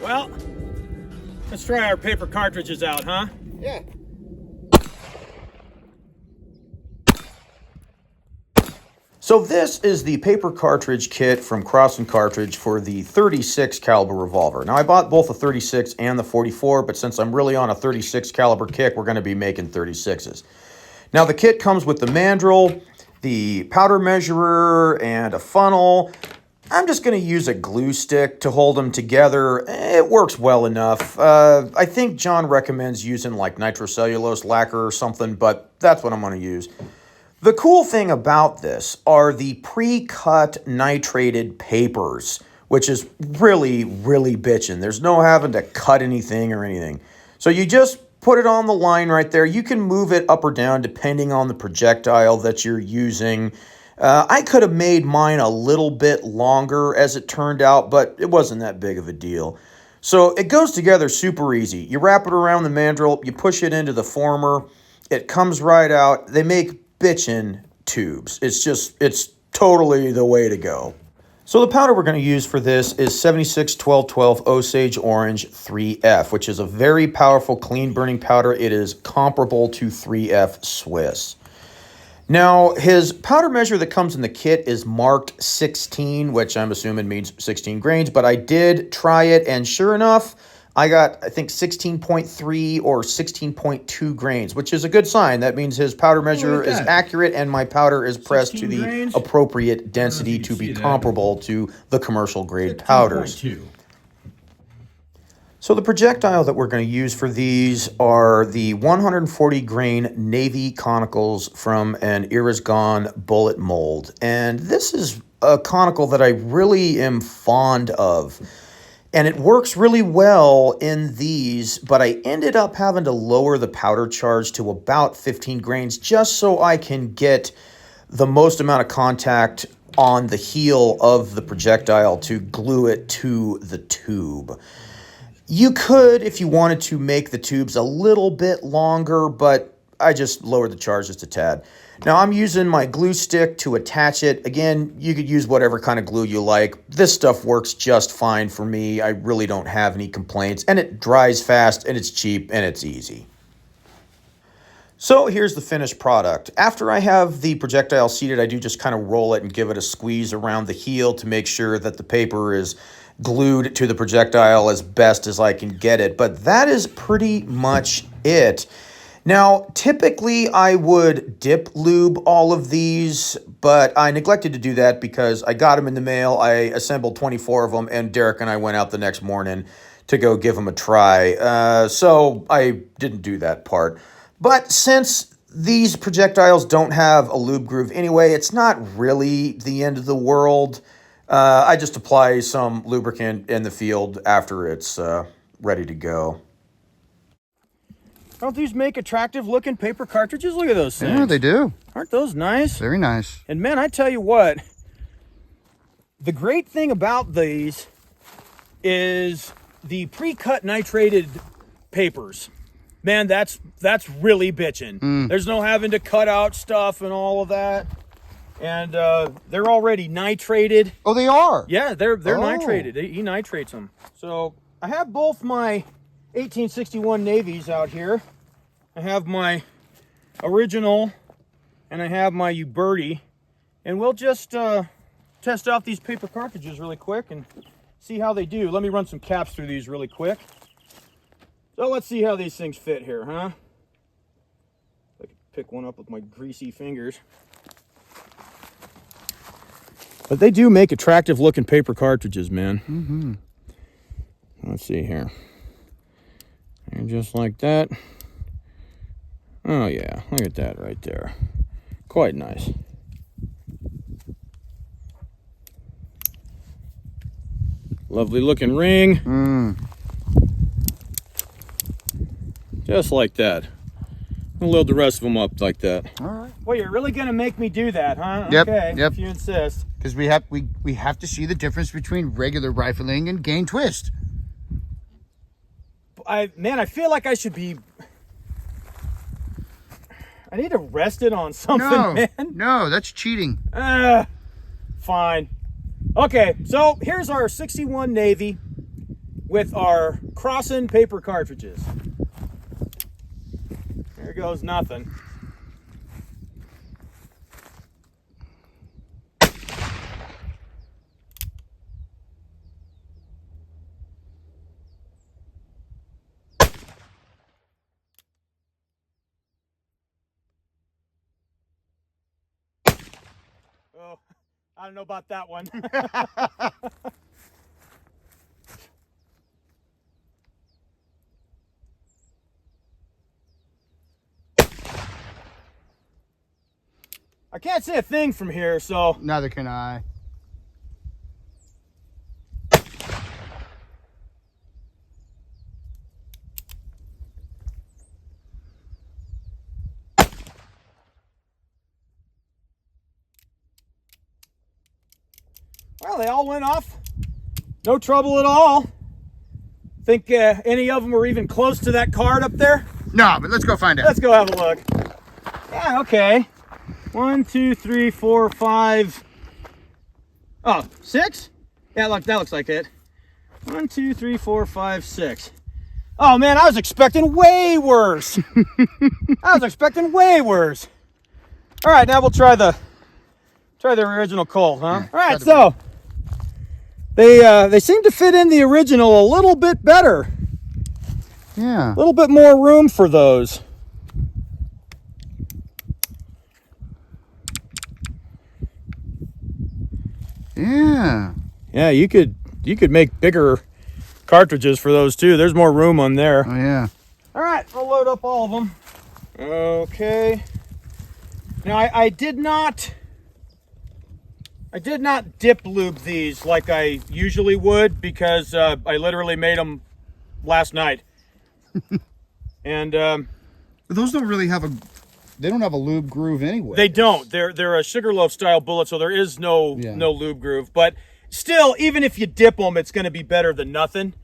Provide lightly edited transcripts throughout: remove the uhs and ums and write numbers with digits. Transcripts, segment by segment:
Well, let's try our paper cartridges out, huh? Yeah. So this is the paper cartridge kit from Crossen Cartridge for the 36 caliber revolver. Now I bought both the 36 and the 44, but since I'm really on a 36 caliber kick, we're going to be making 36s. Now the kit comes with the mandrel, the powder measurer, and a funnel. I'm just going to use a glue stick to hold them together. It works well enough. I think John recommends using like nitrocellulose lacquer or something, but that's what I'm going to use. The cool thing about this are the pre-cut nitrated papers, which is really, really bitchin'. There's no having to cut anything or anything. So you just put it on the line right there. You can move it up or down depending on the projectile that you're using. I could have made mine a little bit longer as it turned out, but it wasn't that big of a deal. So it goes together super easy. You wrap it around the mandrel, you push it into the former, it comes right out. They make bitchin' tubes. It's totally the way to go. So the powder we're going to use for this is 76-12-12 Osage Orange 3F, which is a very powerful clean burning powder. It is comparable to 3F Swiss. Now, his powder measure that comes in the kit is marked 16, which I'm assuming means 16 grains, but I did try it, and sure enough, I got, I think, 16.3 or 16.2 grains, which is a good sign. That means his powder measure is accurate and my powder is pressed to the appropriate density to be comparable to the commercial grade powders. So the projectile that we're going to use for these are the 140 grain Navy conicals from an Irisgon bullet mold. And this is a conical that I really am fond of. And it works really well in these, but I ended up having to lower the powder charge to about 15 grains just so I can get the most amount of contact on the heel of the projectile to glue it to the tube. You could, if you wanted to, make the tubes a little bit longer, but I just lowered the charge just a tad. Now I'm using my glue stick to attach it. Again, you could use whatever kind of glue you like. This stuff works just fine for me. I really don't have any complaints, and it dries fast, and it's cheap, and it's easy. So here's the finished product. After I have the projectile seated, I do just kind of roll it and give it a squeeze around the heel to make sure that the paper is glued to the projectile as best as I can get it. But that is pretty much it. Now, typically I would dip lube all of these, but I neglected to do that because I got them in the mail. I assembled 24 of them, and Derek and I went out the next morning to go give them a try. So I didn't do that part. But since these projectiles don't have a lube groove anyway, it's not really the end of the world. I just apply some lubricant in the field after it's ready to go. Don't these make attractive looking paper cartridges? Look at those things. Yeah, they do. Aren't those nice? Very nice. And man, I tell you what, the great thing about these is the pre-cut nitrated papers. Man, that's really bitchin'. There's no having to cut out stuff and all of that. And they're already nitrated. Oh, they are? Yeah, they're nitrated. He nitrates them. So I have both my 1861 Navies out here. I have my original and I have my Uberti. And we'll just test out these paper cartridges really quick and see how they do. Let me run some caps through these really quick. So let's see how these things fit here, huh? I could pick one up with my greasy fingers. But they do make attractive looking paper cartridges, man. Mm-hmm. Let's see here. And just like that. Oh yeah, look at that right there. Quite nice. Lovely looking ring. Just like that. I'll load the rest of them up like that. All right. Well, you're really gonna make me do that, huh? Yep, Okay, yep. if you insist. Because we have to see the difference between regular rifling and gain twist. Man, I feel like I should be. I need to rest it on something, man. No, that's cheating. Fine. Okay, so here's our 61 Navy. with our Crossen paper cartridges. There goes nothing. Oh, I don't know about that one. I can't see a thing from here, so. Neither can I. Well, they all went off. No trouble at all. Think any of them were even close to that card up there? No, but let's go find out. Let's go have a look. Yeah, okay. 1, 2, 3, 4, 5. Oh, 6? Yeah, look, that looks like it. 1, 2, 3, 4, 5, 6. Oh man, I was expecting way worse. I was expecting way worse. All right, now we'll try the original cold, huh? Yeah, all right, so they seem to fit in the original a little bit better. Yeah. A little bit more room for those. Yeah. Yeah, you could make bigger cartridges for those too. There's more room on there. Oh yeah. All right, we'll load up all of them. Okay. Now I did not dip lube these like I usually would because I literally made them last night. And But those don't really have they don't have a lube groove anyway. they don't. They're a Sugarloaf style bullet, so there is no lube groove. But still, even if you dip them, it's going to be better than nothing.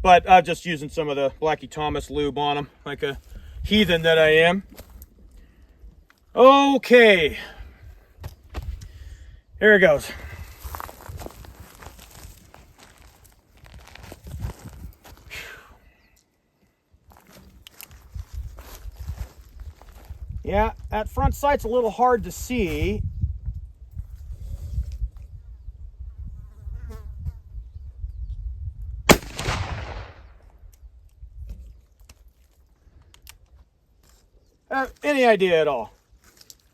But I'm just using some of the Blackie Thomas lube on them, like a heathen that I am. Okay. Here it goes. Yeah, that front sight's a little hard to see. Any idea at all?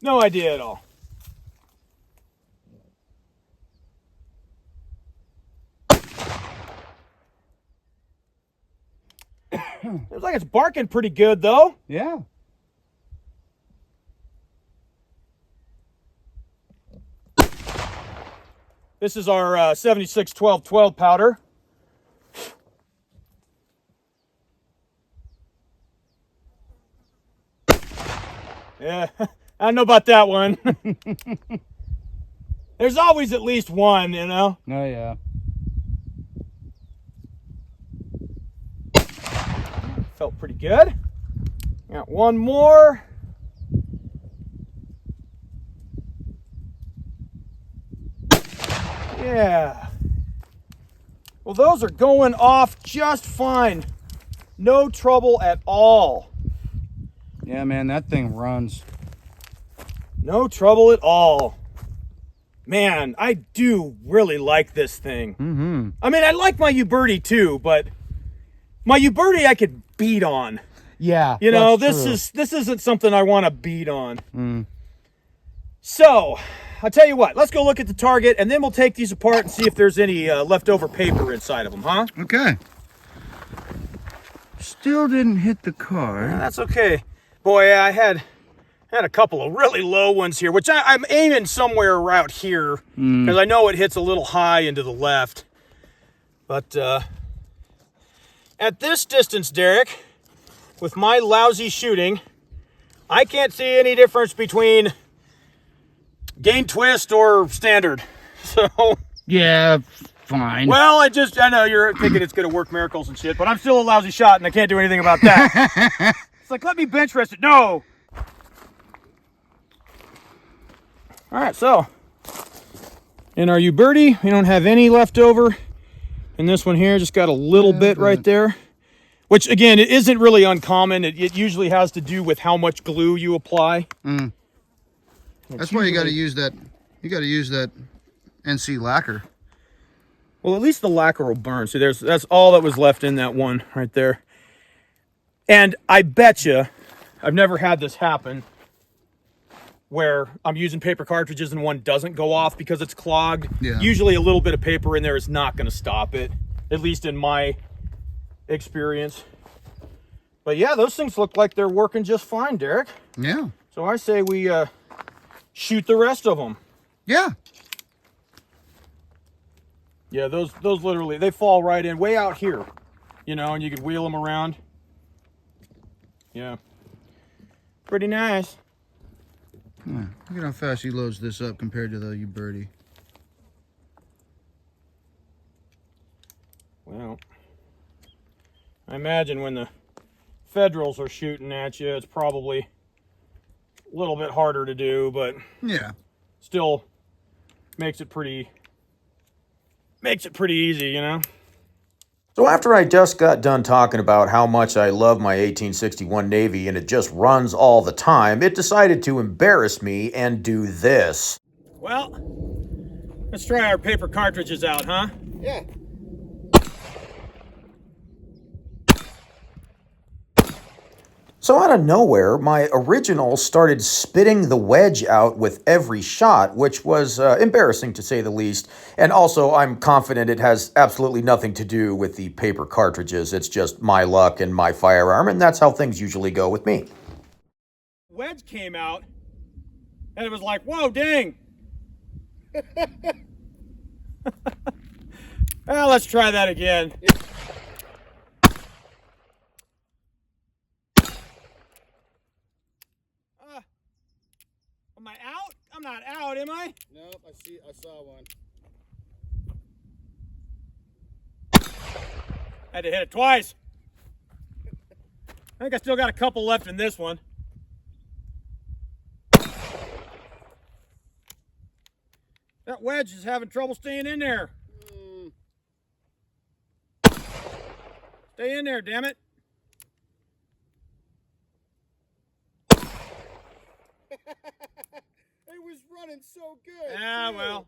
No idea at all. Looks like it's barking pretty good though. Yeah. This is our 76-12-12 powder. Yeah, I don't know about that one. There's always at least one, you know? Oh yeah. Felt pretty good. Got one more. Yeah. Well, those are going off just fine. No trouble at all. Yeah, man, that thing runs. No trouble at all. Man, I do really like this thing. Mm-hmm. I mean, I like my Uberti too, but my Uberti I could beat on. Yeah. You know, that's this isn't something I want to beat on. true. So, I'll tell you what, let's go look at the target and then we'll take these apart and see if there's any leftover paper inside of them, huh? Okay. Still didn't hit the card. That's okay. Boy, I had a couple of really low ones here, which I'm aiming somewhere around here because I know it hits a little high into the left. But at this distance, Derek, with my lousy shooting, I can't see any difference between gain twist or standard. So Yeah, fine. well, I know you're thinking it's going to work miracles and shit, but I'm still a lousy shot and I can't do anything about that. It's like, let me bench rest it. No. All right, so in our Uberti, we don't have any left over. And this one here just got a little bit right there. Which, again, it isn't really uncommon. It usually has to do with how much glue you apply. That's why you got to use that. You got to use that NC lacquer. Well, at least the lacquer will burn. See, that's all that was left in that one right there. And I bet you, I've never had this happen, where I'm using paper cartridges and one doesn't go off because it's clogged. Yeah. Usually a little bit of paper in there is not going to stop it, at least in my experience. But yeah, those things look like they're working just fine, Derek. Yeah. So I say we shoot the rest of them. Yeah. Yeah, those literally, they fall right in way out here, you know, and you could wheel them around. Yeah. Pretty nice. Look at how fast he loads this up compared to the Uberti. Well, I imagine when the Federals are shooting at you, it's probably a little bit harder to do, but yeah, still makes it pretty easy, you know? So after I just got done talking about how much I love my 1861 Navy and it just runs all the time, it decided to embarrass me and do this. Well, let's try our paper cartridges out, huh? yeah. So out of nowhere, my original started spitting the wedge out with every shot, which was embarrassing to say the least. And also, I'm confident it has absolutely nothing to do with the paper cartridges. It's just my luck and my firearm, and that's how things usually go with me. Wedge came out, and it was like, whoa, dang. Well, let's try that again. Am I out? I'm not out, am I? Nope, I saw one. I had to hit it twice. I think I still got a couple left in this one. That wedge is having trouble staying in there. Stay in there, damn it. It was running so good. Yeah, well.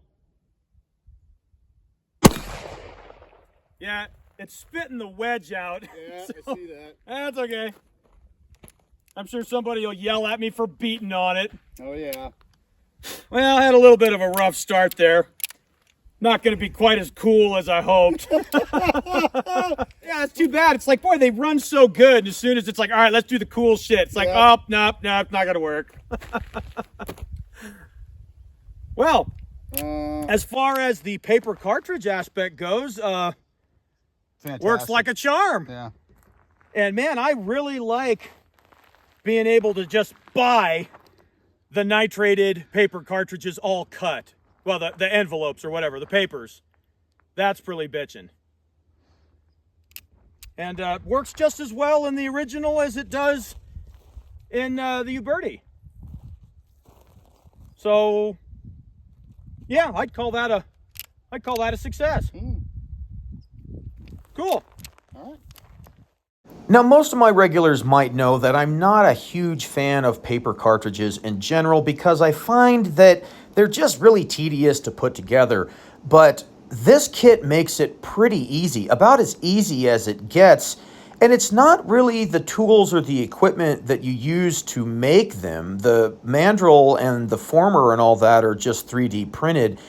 Yeah, it's spitting the wedge out. Yeah, So, I see that. that's okay. I'm sure somebody will yell at me for beating on it. Oh yeah. Well, I had a little bit of a rough start there. Not going to be quite as cool as I hoped. Yeah, it's too bad. It's like, boy, they run so good. And as soon as it's like, all right, let's do the cool shit. It's like, Yeah. oh, nope, it's not going to work. Well, as far as the paper cartridge aspect goes, works like a charm. Yeah. And man, I really like being able to just buy the nitrated paper cartridges all cut. Well, the envelopes or whatever, the papers. That's pretty bitchin'. And works just as well in the original as it does in the Uberti. So, yeah, I'd call that a success. Cool. All right. Now, most of my regulars might know that I'm not a huge fan of paper cartridges in general because I find that they're just really tedious to put together. But this kit makes it pretty easy, about as easy as it gets. And it's not really the tools or the equipment that you use to make them. The mandrel and the former and all that are just 3D printed.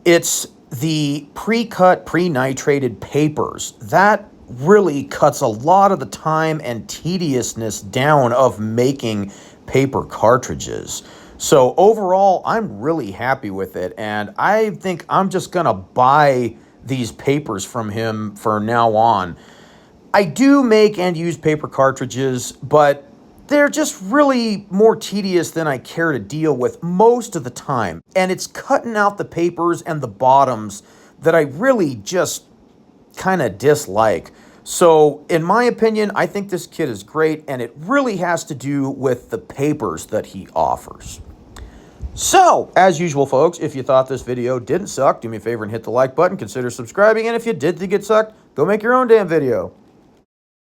It's the pre-cut, pre-nitrated papers. That really cuts a lot of the time and tediousness down of making paper cartridges. So overall, I'm really happy with it, and I think I'm just gonna buy these papers from him from now on. I do make and use paper cartridges, but they're just really more tedious than I care to deal with most of the time. And it's cutting out the papers and the bottoms that I really just kind of dislike. So in my opinion, I think this kit is great, and it really has to do with the papers that he offers. So, as usual, folks, if you thought this video didn't suck, do me a favor and hit the like button, consider subscribing, and if you did think it sucked, go make your own damn video.